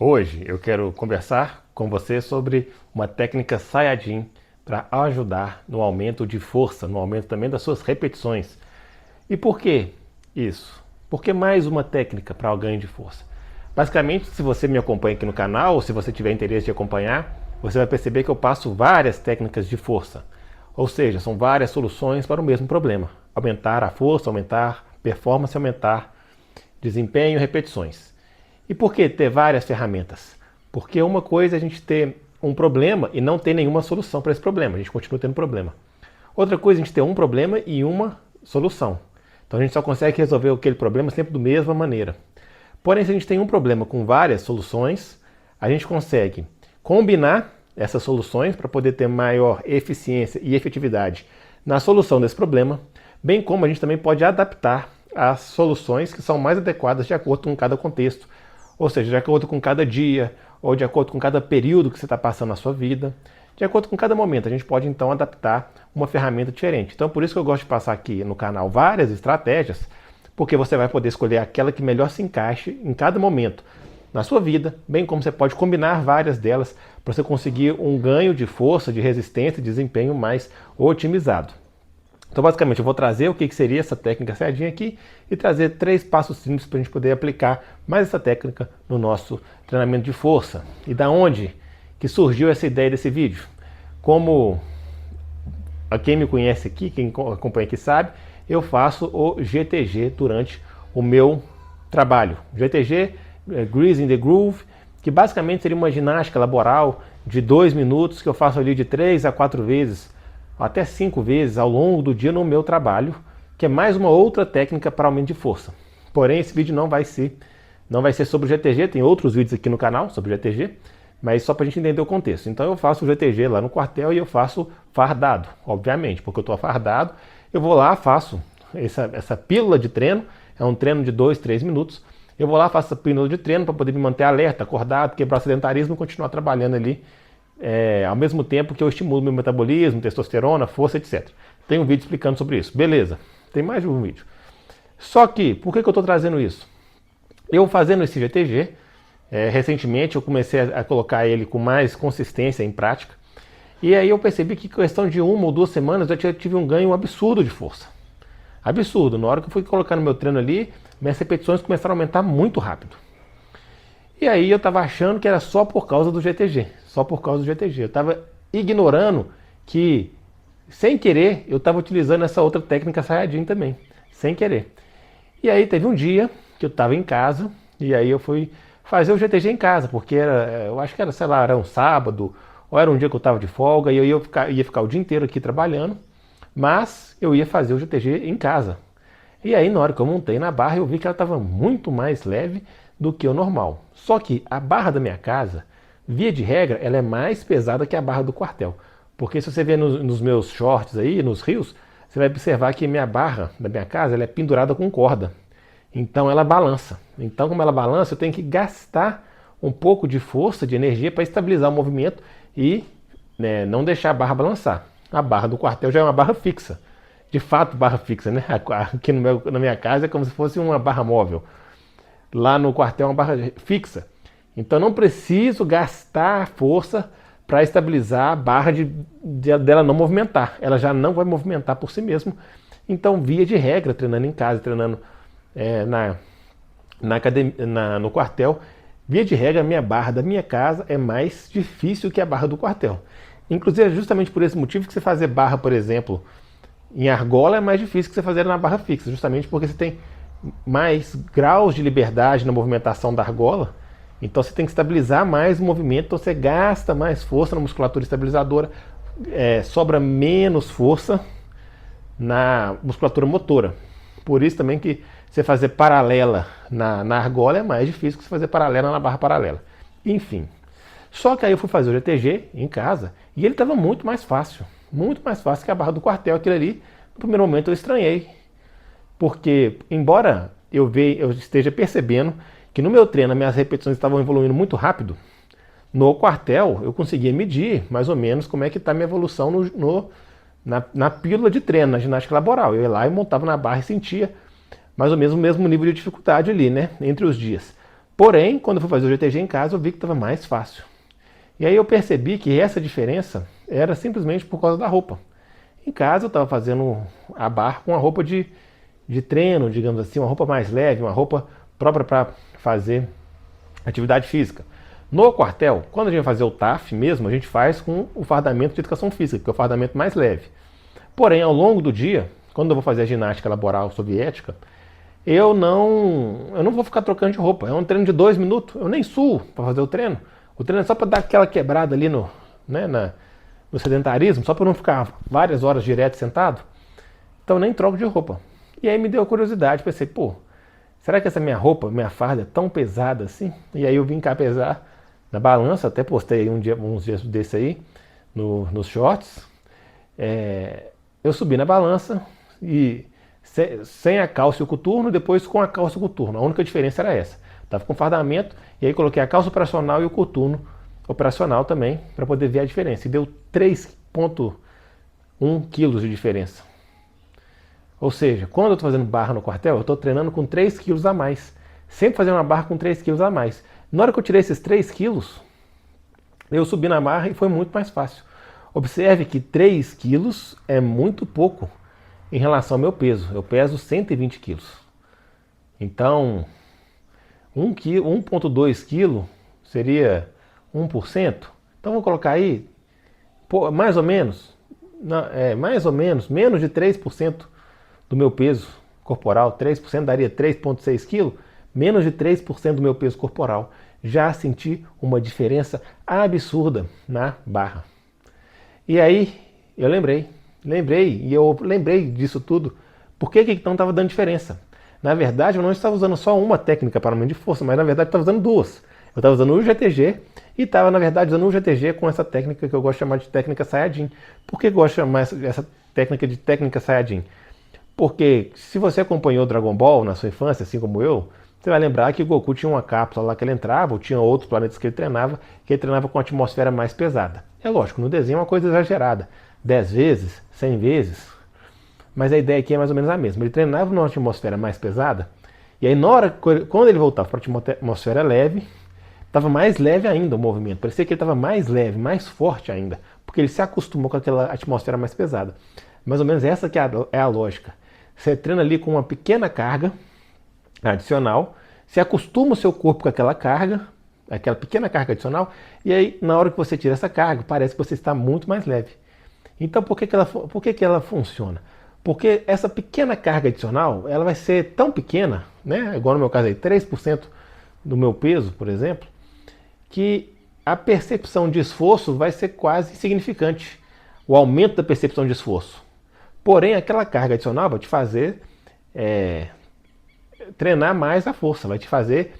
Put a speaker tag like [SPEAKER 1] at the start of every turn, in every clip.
[SPEAKER 1] Hoje eu quero conversar com você sobre uma técnica Sayajin para ajudar no aumento de força, no aumento também das suas repetições. E por que isso? Por que mais uma técnica para o ganho de força? Basicamente, se você me acompanha aqui no canal, ou se você tiver interesse de acompanhar, você vai perceber que eu passo várias técnicas de força. Ou seja, são várias soluções para o mesmo problema. Aumentar a força, aumentar a performance, aumentar desempenho e repetições. E por que ter várias ferramentas? Porque uma coisa é a gente ter um problema e não ter nenhuma solução para esse problema. A gente continua tendo problema. Outra coisa é a gente ter um problema e uma solução. Então a gente só consegue resolver aquele problema sempre da mesma maneira. Porém, se a gente tem um problema com várias soluções, a gente consegue combinar essas soluções para poder ter maior eficiência e efetividade na solução desse problema, bem como a gente também pode adaptar as soluções que são mais adequadas de acordo com cada contexto, ou seja, de acordo com cada dia, ou de acordo com cada período que você está passando na sua vida, de acordo com cada momento. A gente pode então adaptar uma ferramenta diferente. Então por isso que eu gosto de passar aqui no canal várias estratégias, porque você vai poder escolher aquela que melhor se encaixe em cada momento na sua vida, bem como você pode combinar várias delas para você conseguir um ganho de força, de resistência e desempenho mais otimizado. Então basicamente eu vou trazer o que seria essa técnica Sayajin aqui e trazer 3 passos simples para a gente poder aplicar mais essa técnica no nosso treinamento de força. E da onde que surgiu essa ideia desse vídeo? Como quem me conhece aqui, quem acompanha aqui sabe, eu faço o GTG durante o meu trabalho. GTG, Grease in the Groove, que basicamente seria uma ginástica laboral de 2 minutos que eu faço ali de 3 a 4 vezes até 5 vezes ao longo do dia no meu trabalho, que é mais uma outra técnica para aumento de força. Porém, esse vídeo não vai ser sobre o GTG, tem outros vídeos aqui no canal sobre o GTG, mas só para a gente entender o contexto. Então eu faço o GTG lá no quartel e eu faço fardado, obviamente, porque eu estou fardado, eu vou lá, faço essa pílula de treino, é um treino de 2, 3 minutos, eu vou lá, faço essa pílula de treino para poder me manter alerta, acordado, quebrar o sedentarismo e continuar trabalhando ali ao mesmo tempo que eu estimulo meu metabolismo, testosterona, força, etc. Tem um vídeo explicando sobre isso. Beleza, tem mais de um vídeo. Só que, por que eu estou trazendo isso? Eu fazendo esse GTG, recentemente eu comecei a colocar ele com mais consistência em prática, e aí eu percebi que em questão de 1 ou 2 semanas eu tive um ganho absurdo de força. Absurdo. Na hora que eu fui colocar no meu treino ali, minhas repetições começaram a aumentar muito rápido. E aí eu estava achando que era só por causa do GTG, só por causa do GTG. Eu estava ignorando que, sem querer, eu estava utilizando essa outra técnica Sayajin também, sem querer. E aí teve um dia que eu estava em casa, e aí eu fui fazer o GTG em casa, porque eu acho que era, sei lá, era um sábado, ou era um dia que eu estava de folga, e eu ia ficar o dia inteiro aqui trabalhando, mas eu ia fazer o GTG em casa. E aí na hora que eu montei na barra, eu vi que ela estava muito mais leve do que o normal. Só que a barra da minha casa, via de regra, ela é mais pesada que a barra do quartel. Porque se você ver nos meus shorts aí, nos rios, você vai observar que minha barra da minha casa ela é pendurada com corda. Então ela balança. Então como ela balança, eu tenho que gastar um pouco de força, de energia para estabilizar o movimento e não deixar a barra balançar. A barra do quartel já é uma barra fixa. De fato, barra fixa, né? Aqui na minha casa é como se fosse uma barra móvel. Lá no quartel é uma barra fixa. Então não preciso gastar força para estabilizar a barra dela não movimentar. Ela já não vai movimentar por si mesma. Então, via de regra, treinando em casa, treinando na academia, no quartel, via de regra, a minha barra da minha casa é mais difícil que a barra do quartel. Inclusive, é justamente por esse motivo que você fazer barra, por exemplo, em argola é mais difícil que você fazer na barra fixa, justamente porque você tem mais graus de liberdade na movimentação da argola, então você tem que estabilizar mais o movimento, então você gasta mais força na musculatura estabilizadora, sobra menos força na musculatura motora. Por isso também que você fazer paralela na argola é mais difícil que você fazer paralela na barra paralela. Enfim, só que aí eu fui fazer o GTG em casa e ele estava muito mais fácil que a barra do quartel. Aquilo ali, no primeiro momento eu estranhei, porque embora eu esteja percebendo que no meu treino minhas repetições estavam evoluindo muito rápido, no quartel eu conseguia medir mais ou menos como é que está a minha evolução na pílula de treino, na ginástica laboral. Eu ia lá e montava na barra e sentia mais ou menos o mesmo nível de dificuldade ali, né, entre os dias. Porém, quando eu fui fazer o GTG em casa, eu vi que estava mais fácil. E aí eu percebi que essa diferença era simplesmente por causa da roupa. Em casa eu estava fazendo a barra com uma roupa de treino, digamos assim, uma roupa mais leve, uma roupa própria para fazer atividade física. No quartel, quando a gente vai fazer o TAF mesmo, a gente faz com o fardamento de educação física, que é o fardamento mais leve. Porém, ao longo do dia, quando eu vou fazer a ginástica laboral soviética, eu não vou ficar trocando de roupa. É um treino de 2 minutos, eu nem suo para fazer o treino. O treino é só para dar aquela quebrada ali no sedentarismo, só para não ficar várias horas direto sentado. Então eu nem troco de roupa. E aí me deu curiosidade, pensei, pô, será que essa minha roupa, minha farda é tão pesada assim? E aí eu vim cá pesar na balança, até postei uns dias desse aí, nos shorts. Eu subi na balança e sem a calça e o coturno, depois com a calça e o coturno. A única diferença era essa. Estava com fardamento e aí coloquei a calça operacional e o coturno operacional também, para poder ver a diferença. E deu 3,1 quilos de diferença. Ou seja, quando eu estou fazendo barra no quartel, eu estou treinando com 3 quilos a mais. Sempre fazendo uma barra com 3 quilos a mais. Na hora que eu tirei esses 3 quilos, eu subi na barra e foi muito mais fácil. Observe que 3 quilos é muito pouco em relação ao meu peso. Eu peso 120 quilos. Então, 1,2 kg seria 1%. Então, vou colocar aí, mais ou menos, menos de 3% do meu peso corporal. 3% daria 3,6 kg, menos de 3% do meu peso corporal. Já senti uma diferença absurda na barra. E aí, eu lembrei disso tudo. Por que então estava dando diferença? Na verdade, eu não estava usando só uma técnica para aumento de força, mas na verdade eu estava usando duas. Eu estava usando o GTG e estava, na verdade, usando o GTG com essa técnica que eu gosto de chamar de técnica Saiyajin. Por que eu gosto de chamar essa técnica de técnica Saiyajin? Porque se você acompanhou Dragon Ball na sua infância, assim como eu, você vai lembrar que o Goku tinha uma cápsula lá que ele entrava, ou tinha outros planetas que ele treinava com a atmosfera mais pesada. É lógico, no desenho é uma coisa exagerada. 10 vezes, 100 vezes, mas a ideia aqui é mais ou menos a mesma. Ele treinava numa atmosfera mais pesada, e aí quando ele voltava para a atmosfera leve, estava mais leve ainda o movimento. Parecia que ele estava mais leve, mais forte ainda, porque ele se acostumou com aquela atmosfera mais pesada. Mais ou menos essa que é a lógica. Você treina ali com uma pequena carga adicional, se acostuma o seu corpo com aquela pequena carga adicional, e aí na hora que você tira essa carga, parece que você está muito mais leve. Então por que ela funciona? Porque essa pequena carga adicional, ela vai ser tão pequena, né? Igual no meu caso aí, 3% do meu peso, por exemplo, que a percepção de esforço vai ser quase insignificante. O aumento da percepção de esforço. Porém, aquela carga adicional vai te fazer treinar mais a força, vai te fazer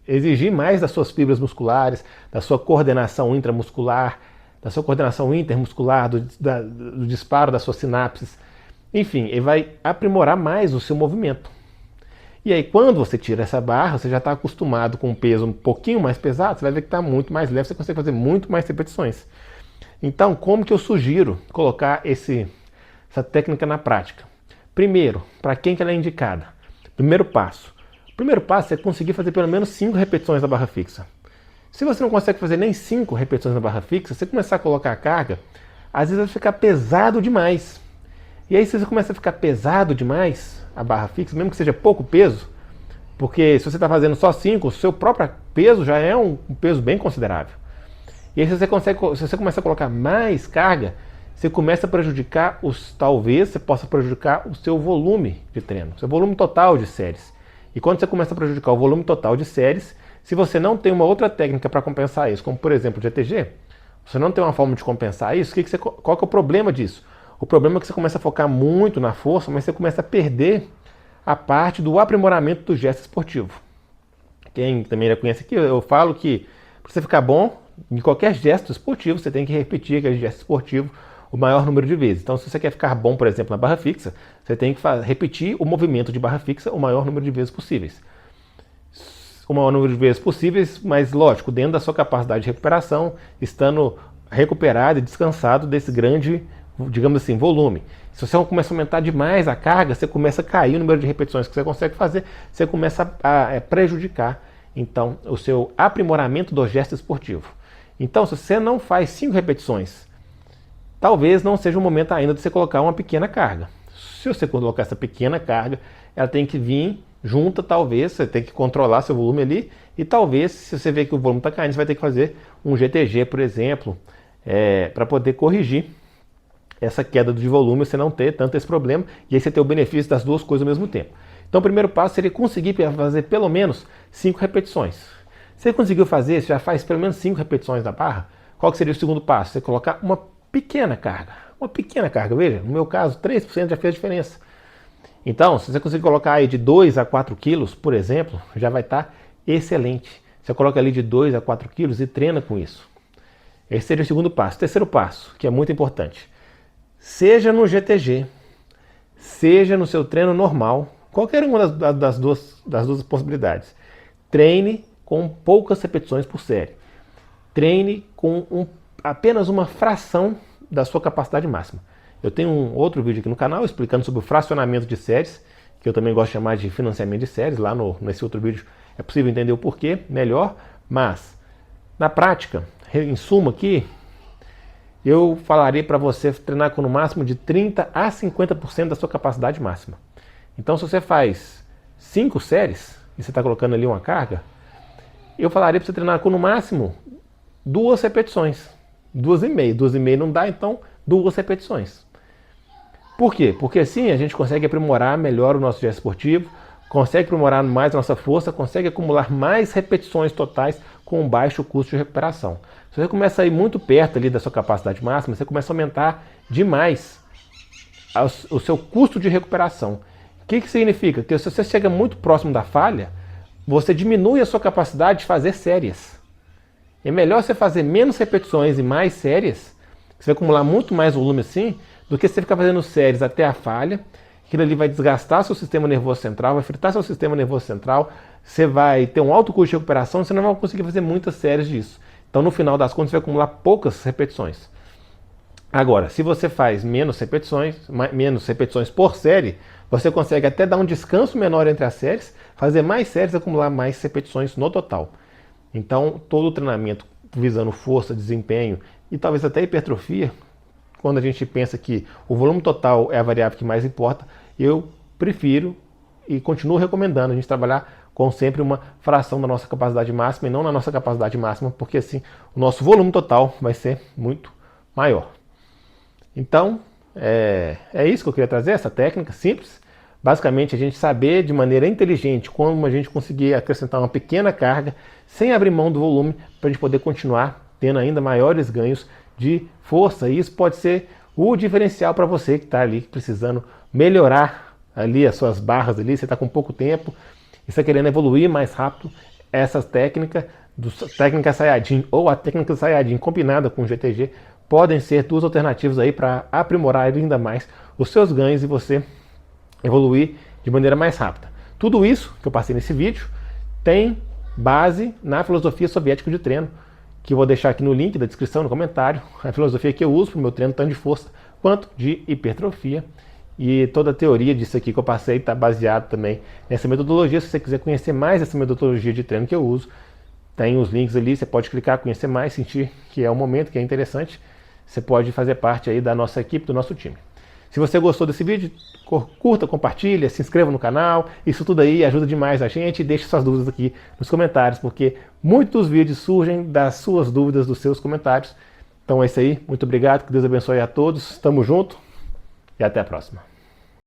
[SPEAKER 1] exigir mais das suas fibras musculares, da sua coordenação intramuscular, da sua coordenação intermuscular, do disparo das suas sinapses. Enfim, ele vai aprimorar mais o seu movimento. E aí, quando você tira essa barra, você já está acostumado com um peso um pouquinho mais pesado, você vai ver que está muito mais leve, você consegue fazer muito mais repetições. Então, como que eu sugiro colocar essa técnica na prática? Primeiro, para quem que ela é indicada? Primeiro passo é conseguir fazer pelo menos 5 repetições da barra fixa. Se você não consegue fazer nem 5 repetições na barra fixa, você começar a colocar a carga, às vezes vai ficar pesado demais. E aí, se você começa a ficar pesado demais, a barra fixa, mesmo que seja pouco peso, porque se você está fazendo só 5, o seu próprio peso já é um peso bem considerável. E aí, se você começa a colocar mais carga, você começa a prejudicar talvez você possa prejudicar o seu volume de treino, seu volume total de séries. E quando você começa a prejudicar o volume total de séries, se você não tem uma outra técnica para compensar isso, como por exemplo o GTG, você não tem uma forma de compensar isso, qual que é o problema disso? O problema é que você começa a focar muito na força, mas você começa a perder a parte do aprimoramento do gesto esportivo. Quem também já conhece aqui, eu falo que para você ficar bom em qualquer gesto esportivo, você tem que repetir aquele gesto esportivo o maior número de vezes. Então, se você quer ficar bom, por exemplo, na barra fixa, você tem que repetir o movimento de barra fixa o maior número de vezes possíveis. O maior número de vezes possíveis, mas lógico, dentro da sua capacidade de recuperação, estando recuperado e descansado desse grande digamos assim, volume. Se você começa a aumentar demais a carga, você começa a cair o número de repetições que você consegue fazer, você começa a prejudicar, então, o seu aprimoramento do gesto esportivo. Então, se você não faz 5 repetições, talvez não seja o momento ainda de você colocar uma pequena carga. Se você colocar essa pequena carga, ela tem que vir junta, talvez, você tem que controlar seu volume ali, e talvez, se você vê que o volume está caindo, você vai ter que fazer um GTG, por exemplo, para poder corrigir essa queda de volume, você não ter tanto esse problema, e aí você ter o benefício das duas coisas ao mesmo tempo. Então o primeiro passo seria conseguir fazer pelo menos 5 repetições. Se você conseguiu fazer, você já faz pelo menos 5 repetições da barra, qual que seria o segundo passo? Você colocar uma pequena carga. Uma pequena carga, veja, no meu caso 3% já fez diferença. Então, se você conseguir colocar aí de 2 a 4 quilos, por exemplo, já vai estar excelente. Você coloca ali de 2 a 4 quilos e treina com isso. Esse seria o segundo passo. O terceiro passo, que é muito importante. Seja no GTG, seja no seu treino normal, qualquer uma das duas possibilidades. Treine com poucas repetições por série. Treine com apenas uma fração da sua capacidade máxima. Eu tenho um outro vídeo aqui no canal explicando sobre o fracionamento de séries, que eu também gosto de chamar de financiamento de séries. Lá nesse outro vídeo é possível entender o porquê melhor, mas na prática, em suma aqui, eu falaria para você treinar com no máximo de 30% a 50% da sua capacidade máxima. Então, se você faz 5 séries e você está colocando ali uma carga, eu falaria para você treinar com no máximo 2 repetições. 2,5. 2,5 não dá, então 2 repetições. Por quê? Porque assim a gente consegue aprimorar melhor o nosso gesto esportivo, consegue aprimorar mais a nossa força, consegue acumular mais repetições totais com baixo custo de recuperação. Se você começa a ir muito perto ali da sua capacidade máxima, você começa a aumentar demais o seu custo de recuperação. O que significa? Que se você chega muito próximo da falha, você diminui a sua capacidade de fazer séries. É melhor você fazer menos repetições e mais séries, que você vai acumular muito mais volume assim, do que você ficar fazendo séries até a falha. Aquilo ali vai desgastar seu sistema nervoso central, vai fritar seu sistema nervoso central, você vai ter um alto custo de recuperação, você não vai conseguir fazer muitas séries disso. Então, no final das contas, você vai acumular poucas repetições. Agora, se você faz menos repetições por série, você consegue até dar um descanso menor entre as séries, fazer mais séries e acumular mais repetições no total. Então, todo o treinamento visando força, desempenho e talvez até hipertrofia, quando a gente pensa que o volume total é a variável que mais importa, eu prefiro e continuo recomendando a gente trabalhar com sempre uma fração da nossa capacidade máxima e não na nossa capacidade máxima, porque assim o nosso volume total vai ser muito maior. Então, é isso que eu queria trazer, essa técnica simples. Basicamente, a gente saber de maneira inteligente como a gente conseguir acrescentar uma pequena carga sem abrir mão do volume para a gente poder continuar tendo ainda maiores ganhos de força. E isso pode ser o diferencial para você que está ali precisando melhorar ali as suas barras ali, você está com pouco tempo e está querendo evoluir mais rápido. Essa técnica Saiyajin ou a técnica Saiyajin combinada com o GTG podem ser duas alternativas aí para aprimorar ainda mais os seus ganhos e você evoluir de maneira mais rápida. Tudo isso que eu passei nesse vídeo tem base na filosofia soviética de treino, que eu vou deixar aqui no link da descrição, no comentário, a filosofia que eu uso para o meu treino tanto de força quanto de hipertrofia. E toda a teoria disso aqui que eu passei está baseada também nessa metodologia. Se você quiser conhecer mais essa metodologia de treino que eu uso, tem os links ali, você pode clicar, conhecer mais, sentir que é o momento, que é interessante. Você pode fazer parte aí da nossa equipe, do nosso time. Se você gostou desse vídeo, curta, compartilha, se inscreva no canal. Isso tudo aí ajuda demais a gente. E deixe suas dúvidas aqui nos comentários, porque muitos vídeos surgem das suas dúvidas, dos seus comentários. Então é isso aí. Muito obrigado. Que Deus abençoe a todos. Tamo junto e até a próxima.